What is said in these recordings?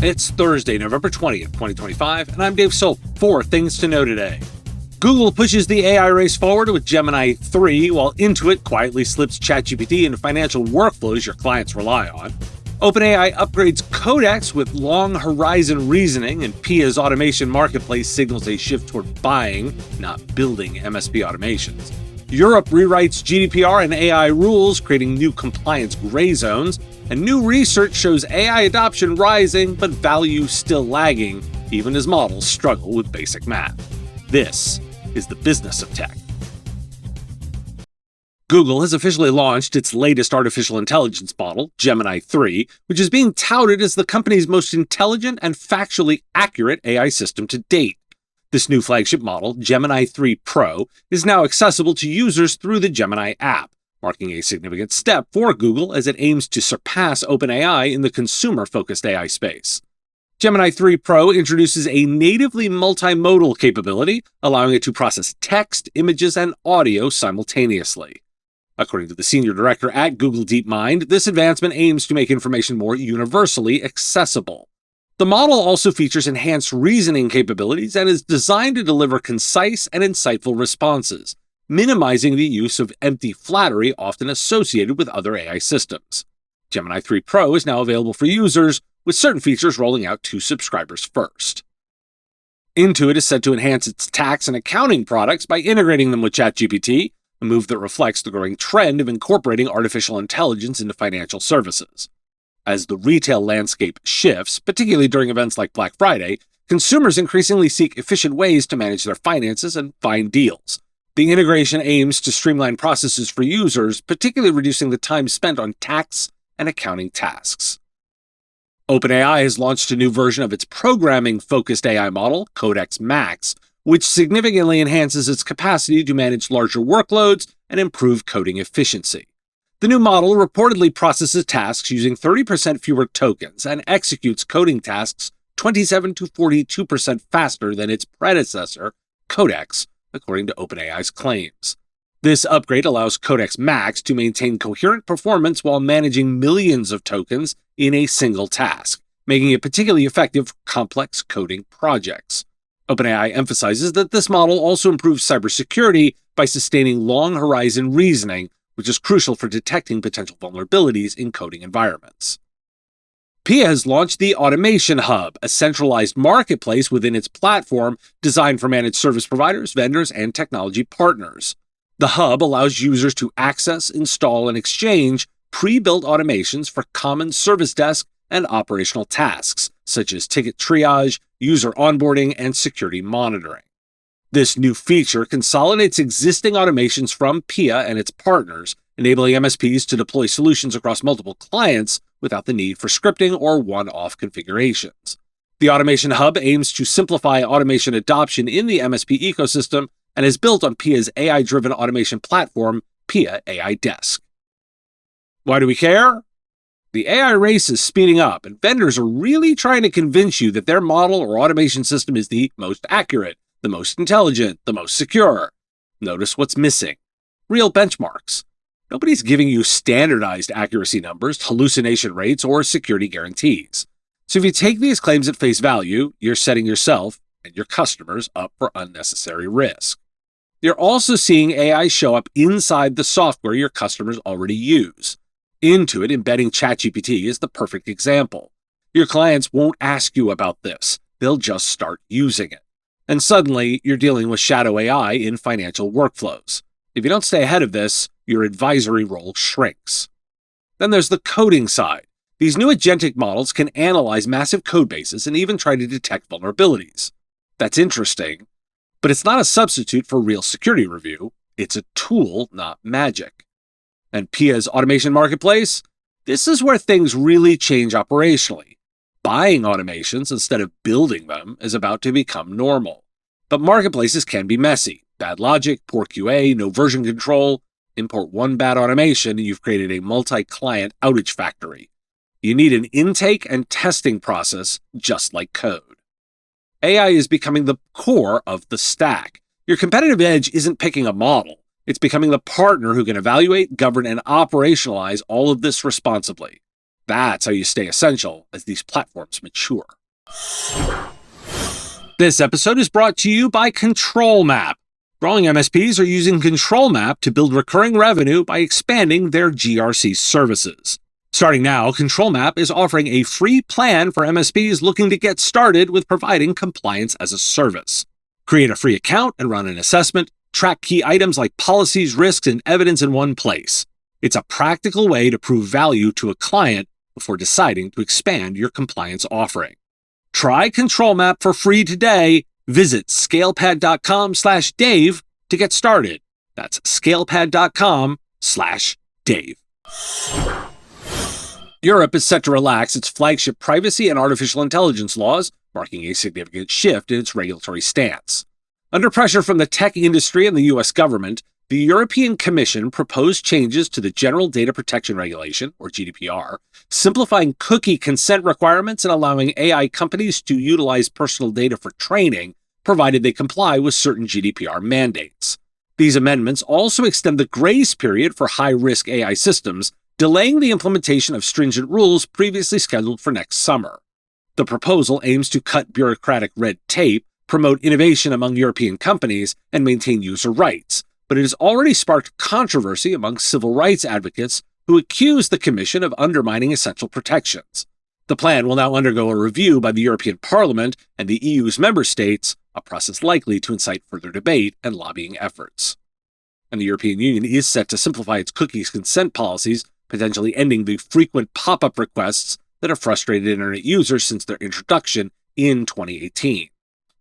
It's Thursday, November 20th, 2025, and I'm Dave Soap. 4 things to know today. Google pushes the AI race forward with Gemini 3, while Intuit quietly slips ChatGPT into financial workflows your clients rely on. OpenAI upgrades Codex with long horizon reasoning, and Pia's automation marketplace signals a shift toward buying, not building MSP automations. Europe rewrites GDPR and AI rules, creating new compliance gray zones, and new research shows AI adoption rising, but value still lagging, even as models struggle with basic math. This is the business of tech. Google has officially launched its latest artificial intelligence model, Gemini 3, which is being touted as the company's most intelligent and factually accurate AI system to date. This new flagship model, Gemini 3 Pro, is now accessible to users through the Gemini app, marking a significant step for Google as it aims to surpass OpenAI in the consumer-focused AI space. Gemini 3 Pro introduces a natively multimodal capability, allowing it to process text, images, and audio simultaneously. According to the senior director at Google DeepMind, this advancement aims to make information more universally accessible. The model also features enhanced reasoning capabilities and is designed to deliver concise and insightful responses, minimizing the use of empty flattery often associated with other AI systems. Gemini 3 Pro is now available for users, with certain features rolling out to subscribers first. Intuit is set to enhance its tax and accounting products by integrating them with ChatGPT, a move that reflects the growing trend of incorporating artificial intelligence into financial services. As the retail landscape shifts, particularly during events like Black Friday, consumers increasingly seek efficient ways to manage their finances and find deals. The integration aims to streamline processes for users, particularly reducing the time spent on tax and accounting tasks. OpenAI has launched a new version of its programming-focused AI model, Codex MAX, which significantly enhances its capacity to manage larger workloads and improve coding efficiency. The new model reportedly processes tasks using 30% fewer tokens and executes coding tasks 27 to 42% faster than its predecessor, Codex, according to OpenAI's claims. This upgrade allows Codex MAX to maintain coherent performance while managing millions of tokens in a single task, making it particularly effective for complex coding projects. OpenAI emphasizes that this model also improves cybersecurity by sustaining long-horizon reasoning, which is crucial for detecting potential vulnerabilities in coding environments. Pia has launched the Automation Hub, a centralized marketplace within its platform designed for managed service providers, vendors, and technology partners. The hub allows users to access, install, and exchange pre-built automations for common service desk and operational tasks, such as ticket triage, user onboarding, and security monitoring. This new feature consolidates existing automations from Pia and its partners, enabling MSPs to deploy solutions across multiple clients without the need for scripting or one-off configurations. The Automation Hub aims to simplify automation adoption in the MSP ecosystem and is built on Pia's AI-driven automation platform, Pia AI Desk. Why do we care? The AI race is speeding up, and vendors are really trying to convince you that their model or automation system is the most accurate, the most intelligent, the most secure. Notice what's missing. Real benchmarks. Nobody's giving you standardized accuracy numbers, hallucination rates, or security guarantees. So if you take these claims at face value, you're setting yourself and your customers up for unnecessary risk. You're also seeing AI show up inside the software your customers already use. Intuit embedding ChatGPT is the perfect example. Your clients won't ask you about this. They'll just start using it. And suddenly, you're dealing with shadow AI in financial workflows. If you don't stay ahead of this, your advisory role shrinks. Then there's the coding side. These new agentic models can analyze massive code bases and even try to detect vulnerabilities. That's interesting, but it's not a substitute for real security review. It's a tool, not magic. And Pia's automation marketplace? This is where things really change operationally. Buying automations instead of building them is about to become normal. But marketplaces can be messy. Bad logic, poor QA, no version control. Import one bad automation and you've created a multi-client outage factory. You need an intake and testing process just like code. AI is becoming the core of the stack. Your competitive edge isn't picking a model. It's becoming the partner who can evaluate, govern, and operationalize all of this responsibly. That's how you stay essential as these platforms mature. This episode is brought to you by Control Map. Growing MSPs are using Control Map to build recurring revenue by expanding their GRC services. Starting now, Control Map is offering a free plan for MSPs looking to get started with providing compliance as a service. Create a free account and run an assessment. Track key items like policies, risks, and evidence in one place. It's a practical way to prove value to a client before deciding to expand your compliance offering. Try Control Map for free today. Visit scalepad.com/Dave to get started. That's scalepad.com/Dave. Europe is set to relax its flagship privacy and artificial intelligence laws, marking a significant shift in its regulatory stance. Under pressure from the tech industry and the U.S. government, the European Commission proposed changes to the General Data Protection Regulation, or GDPR, simplifying cookie consent requirements and allowing AI companies to utilize personal data for training, provided they comply with certain GDPR mandates. These amendments also extend the grace period for high-risk AI systems, delaying the implementation of stringent rules previously scheduled for next summer. The proposal aims to cut bureaucratic red tape, promote innovation among European companies, and maintain user rights, but it has already sparked controversy among civil rights advocates who accuse the Commission of undermining essential protections. The plan will now undergo a review by the European Parliament and the EU's member states, a process likely to incite further debate and lobbying efforts. And the European Union is set to simplify its cookies consent policies, potentially ending the frequent pop-up requests that have frustrated internet users since their introduction in 2018.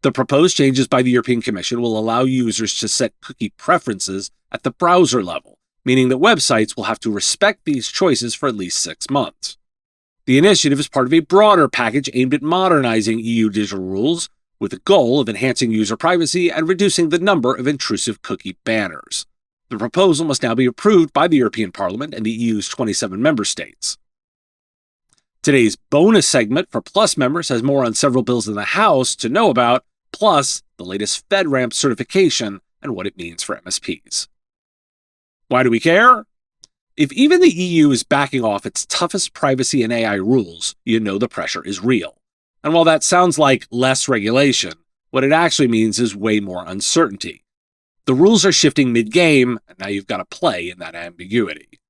The proposed changes by the European Commission will allow users to set cookie preferences at the browser level, meaning that websites will have to respect these choices for at least 6 months. The initiative is part of a broader package aimed at modernizing EU digital rules, with the goal of enhancing user privacy and reducing the number of intrusive cookie banners. The proposal must now be approved by the European Parliament and the EU's 27 member states. Today's bonus segment for Plus members has more on several bills in the House to know about, plus the latest FedRAMP certification and what it means for MSPs. Why do we care? If even the EU is backing off its toughest privacy and AI rules, you know the pressure is real. And while that sounds like less regulation, what it actually means is way more uncertainty. The rules are shifting mid-game, and now you've got to play in that ambiguity.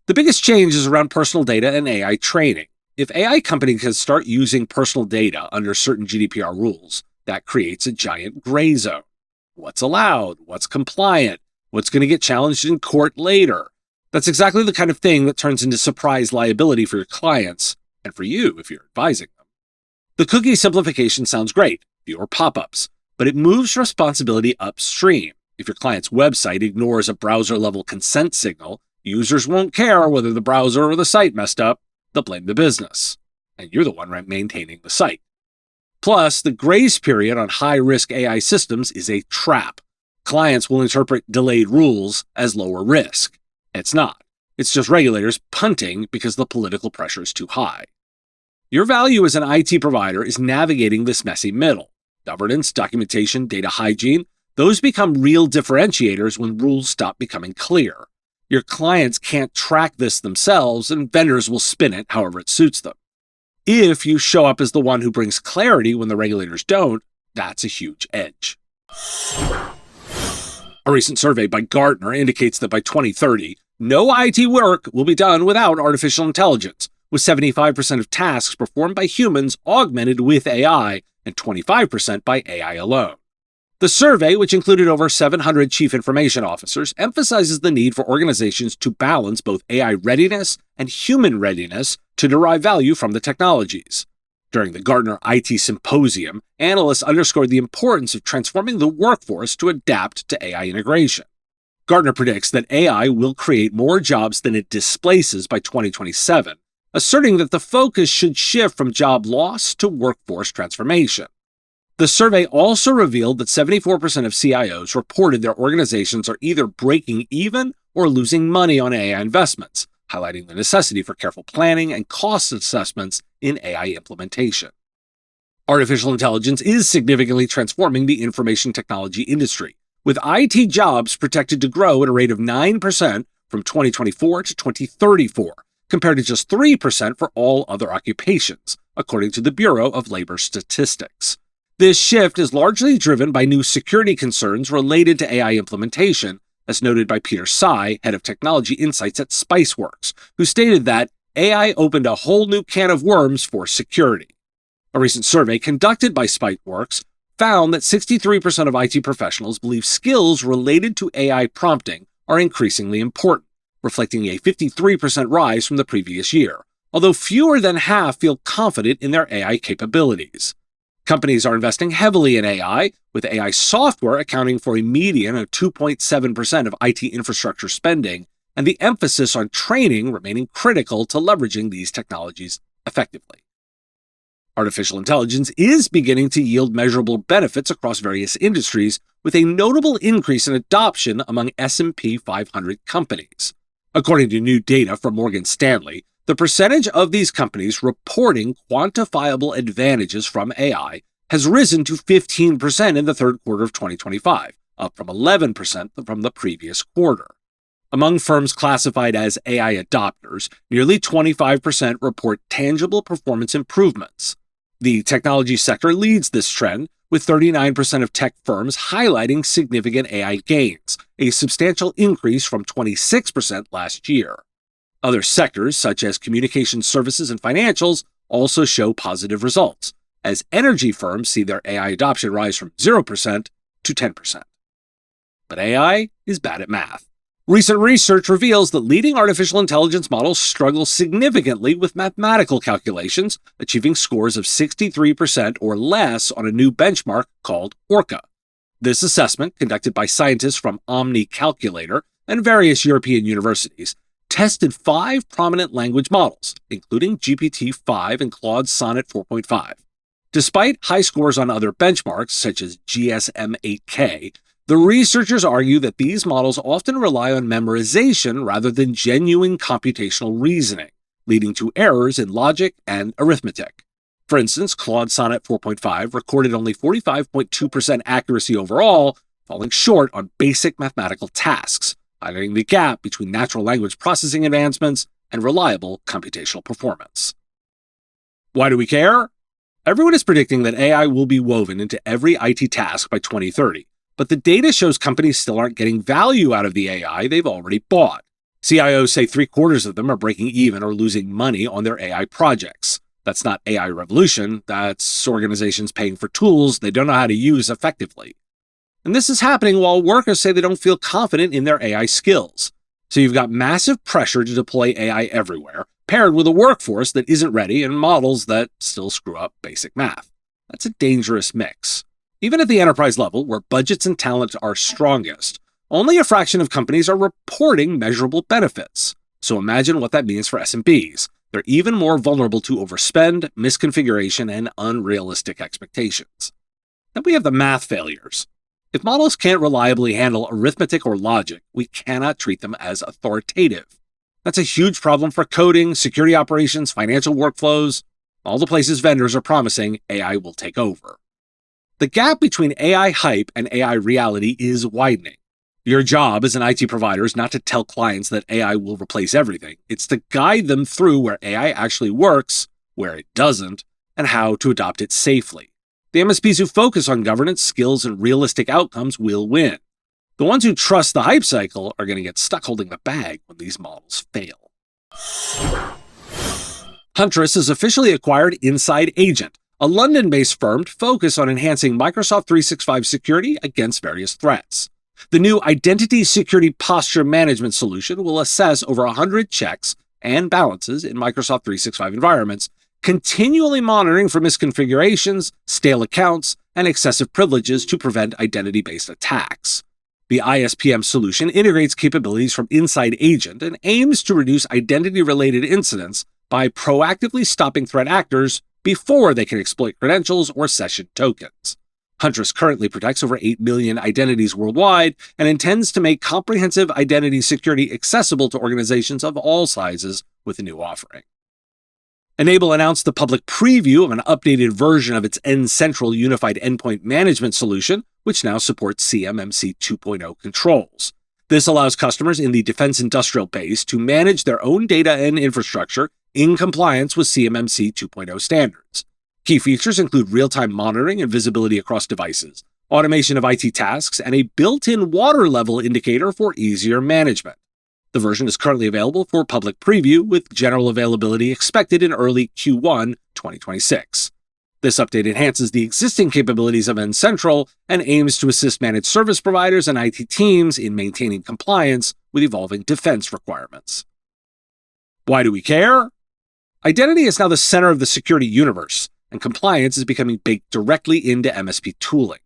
The biggest change is around personal data and AI training. If AI companies can start using personal data under certain GDPR rules, that creates a giant gray zone. What's allowed? What's compliant? What's going to get challenged in court later? That's exactly the kind of thing that turns into surprise liability for your clients, and for you if you're advising them. The cookie simplification sounds great, fewer pop-ups, but it moves responsibility upstream. If your client's website ignores a browser-level consent signal, users won't care whether the browser or the site messed up. They'll blame the business. And you're the one maintaining the site. Plus, the grace period on high-risk AI systems is a trap. Clients will interpret delayed rules as lower risk. It's not. It's just regulators punting because the political pressure is too high. Your value as an IT provider is navigating this messy middle. Governance, documentation, data hygiene, those become real differentiators when rules stop becoming clear. Your clients can't track this themselves, and vendors will spin it however it suits them. If you show up as the one who brings clarity when the regulators don't, that's a huge edge. A recent survey by Gartner indicates that by 2030, no IT work will be done without artificial intelligence, with 75% of tasks performed by humans augmented with AI and 25% by AI alone. The survey, which included over 700 chief information officers, emphasizes the need for organizations to balance both AI readiness and human readiness to derive value from the technologies. During the Gartner IT Symposium, analysts underscored the importance of transforming the workforce to adapt to AI integration. Gartner predicts that AI will create more jobs than it displaces by 2027, asserting that the focus should shift from job loss to workforce transformation. The survey also revealed that 74% of CIOs reported their organizations are either breaking even or losing money on AI investments, highlighting the necessity for careful planning and cost assessments in AI implementation. Artificial intelligence is significantly transforming the information technology industry, with IT jobs projected to grow at a rate of 9% from 2024 to 2034, compared to just 3% for all other occupations, according to the Bureau of Labor Statistics. This shift is largely driven by new security concerns related to AI implementation, as noted by Peter Tsai, head of technology insights at Spiceworks, who stated that AI opened a whole new can of worms for security. A recent survey conducted by Spiceworks found that 63% of IT professionals believe skills related to AI prompting are increasingly important, reflecting a 53% rise from the previous year, although fewer than half feel confident in their AI capabilities. Companies are investing heavily in AI, with AI software accounting for a median of 2.7% of IT infrastructure spending, and the emphasis on training remaining critical to leveraging these technologies effectively. Artificial intelligence is beginning to yield measurable benefits across various industries, with a notable increase in adoption among S&P 500 companies. According to new data from Morgan Stanley, the percentage of these companies reporting quantifiable advantages from AI has risen to 15% in the third quarter of 2025, up from 11% from the previous quarter. Among firms classified as AI adopters, nearly 25% report tangible performance improvements. The technology sector leads this trend, with 39% of tech firms highlighting significant AI gains, a substantial increase from 26% last year. Other sectors, such as communication services and financials, also show positive results, as energy firms see their AI adoption rise from 0% to 10%. But AI is bad at math. Recent research reveals that leading artificial intelligence models struggle significantly with mathematical calculations, achieving scores of 63% or less on a new benchmark called ORCA. This assessment, conducted by scientists from Omni Calculator and various European universities, tested 5 prominent language models, including GPT-5 and Claude Sonnet 4.5. Despite high scores on other benchmarks, such as GSM-8K, the researchers argue that these models often rely on memorization rather than genuine computational reasoning, leading to errors in logic and arithmetic. For instance, Claude Sonnet 4.5 recorded only 45.2% accuracy overall, falling short on basic mathematical tasks, highlighting the gap between natural language processing advancements and reliable computational performance. Why do we care? Everyone is predicting that AI will be woven into every IT task by 2030. But the data shows companies still aren't getting value out of the AI they've already bought. CIOs say 3/4 of them are breaking even or losing money on their AI projects. That's not AI revolution, that's organizations paying for tools they don't know how to use effectively. And this is happening while workers say they don't feel confident in their AI skills. So you've got massive pressure to deploy AI everywhere, paired with a workforce that isn't ready and models that still screw up basic math. That's a dangerous mix. Even at the enterprise level, where budgets and talent are strongest, only a fraction of companies are reporting measurable benefits. So imagine what that means for SMBs. They're even more vulnerable to overspend, misconfiguration, and unrealistic expectations. Then we have the math failures. If models can't reliably handle arithmetic or logic, we cannot treat them as authoritative. That's a huge problem for coding, security operations, financial workflows, all the places vendors are promising AI will take over. The gap between AI hype and AI reality is widening. Your job as an IT provider is not to tell clients that AI will replace everything. It's to guide them through where AI actually works, where it doesn't, and how to adopt it safely. The MSPs who focus on governance, skills, and realistic outcomes will win. The ones who trust the hype cycle are going to get stuck holding the bag when these models fail. Huntress has officially acquired Inside Agent, a London-based firm focused on enhancing Microsoft 365 security against various threats. The new Identity Security Posture Management solution will assess over 100 checks and balances in Microsoft 365 environments, continually monitoring for misconfigurations, stale accounts, and excessive privileges to prevent identity-based attacks. The ISPM solution integrates capabilities from Inside Agent and aims to reduce identity-related incidents by proactively stopping threat actors before they can exploit credentials or session tokens. Huntress currently protects over 8 million identities worldwide and intends to make comprehensive identity security accessible to organizations of all sizes with the new offering. Enable announced the public preview of an updated version of its N-Central Unified Endpoint Management solution, which now supports CMMC 2.0 controls. This allows customers in the defense industrial base to manage their own data and infrastructure in compliance with CMMC 2.0 standards. Key features include real-time monitoring and visibility across devices, automation of IT tasks, and a built-in water level indicator for easier management. The version is currently available for public preview, with general availability expected in early Q1 2026. This update enhances the existing capabilities of N-Central and aims to assist managed service providers and IT teams in maintaining compliance with evolving defense requirements. Why do we care? Identity is now the center of the security universe, and compliance is becoming baked directly into MSP tooling.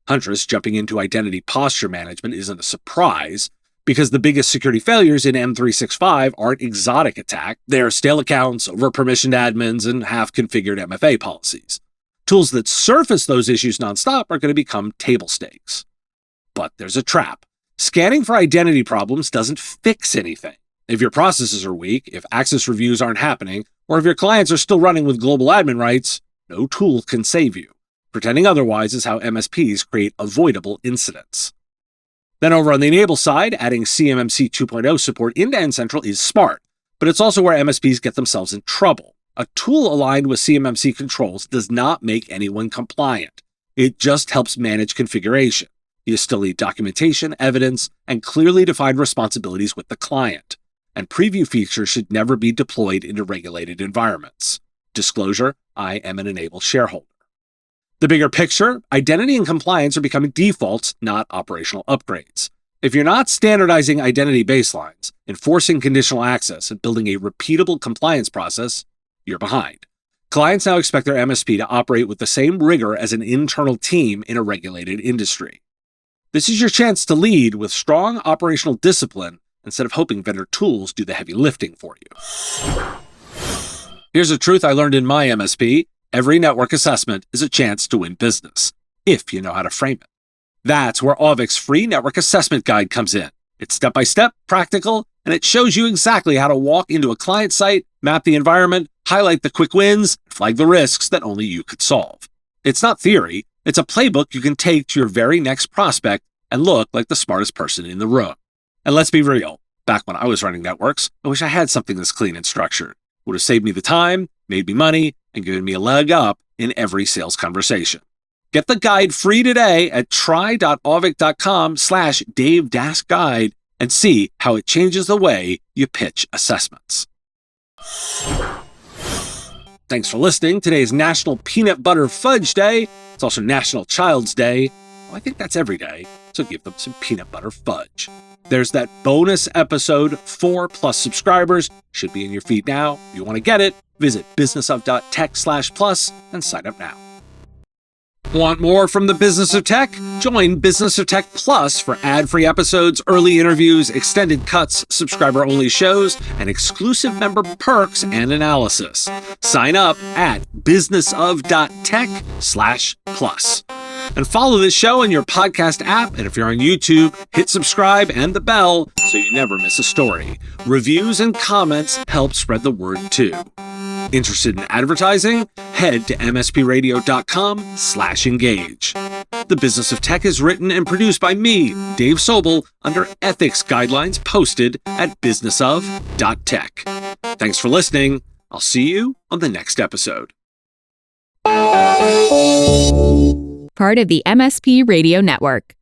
Huntress jumping into identity posture management isn't a surprise, because the biggest security failures in M365 aren't exotic attack, they're stale accounts, over-permissioned admins, and half-configured MFA policies. Tools that surface those issues nonstop are going to become table stakes. But there's a trap. Scanning for identity problems doesn't fix anything. If your processes are weak, if access reviews aren't happening, or if your clients are still running with global admin rights, no tool can save you. Pretending otherwise is how MSPs create avoidable incidents. Then over on the enable side, adding CMMC 2.0 support into N-Central is smart, but it's also where MSPs get themselves in trouble. A tool aligned with CMMC controls does not make anyone compliant. It just helps manage configuration. You still need documentation, evidence, and clearly defined responsibilities with the client. And preview features should never be deployed into regulated environments. Disclosure, I am an enable shareholder. The bigger picture, identity and compliance are becoming defaults, not operational upgrades. If you're not standardizing identity baselines, enforcing conditional access, and building a repeatable compliance process, you're behind. Clients now expect their MSP to operate with the same rigor as an internal team in a regulated industry. This is your chance to lead with strong operational discipline instead of hoping vendor tools do the heavy lifting for you. Here's a truth I learned in my MSP. Every network assessment is a chance to win business, if you know how to frame it. That's where Auvic's free network assessment guide comes in. It's step-by-step, practical, and it shows you exactly how to walk into a client site, map the environment, highlight the quick wins, flag the risks that only you could solve. It's not theory, it's a playbook you can take to your very next prospect and look like the smartest person in the room. And let's be real, back when I was running networks, I wish I had something this clean and structured. It would have saved me the time, made me money, and given me a leg up in every sales conversation. Get the guide free today at try.auvic.com/Dave-guide and see how it changes the way you pitch assessments. Thanks for listening. Today is National Peanut Butter Fudge Day. It's also National Child's Day. Well, I think that's every day, so give them some peanut butter fudge. There's that bonus episode, 4+ subscribers. Should be in your feed now. If you want to get it, visit businessof.tech/plus and sign up now. Want more from the Business of Tech? Join Business of Tech Plus for ad-free episodes, early interviews, extended cuts, subscriber-only shows, and exclusive member perks and analysis. Sign up at businessof.tech/plus. And follow this show in your podcast app, and if you're on YouTube, hit subscribe and the bell so you never miss a story. Reviews and comments help spread the word too. Interested in advertising? Head to mspradio.com/engage. The Business of Tech is written and produced by me, Dave Sobel, under ethics guidelines posted at businessof.tech. Thanks for listening. I'll see you on the next episode. Part of the MSP Radio Network.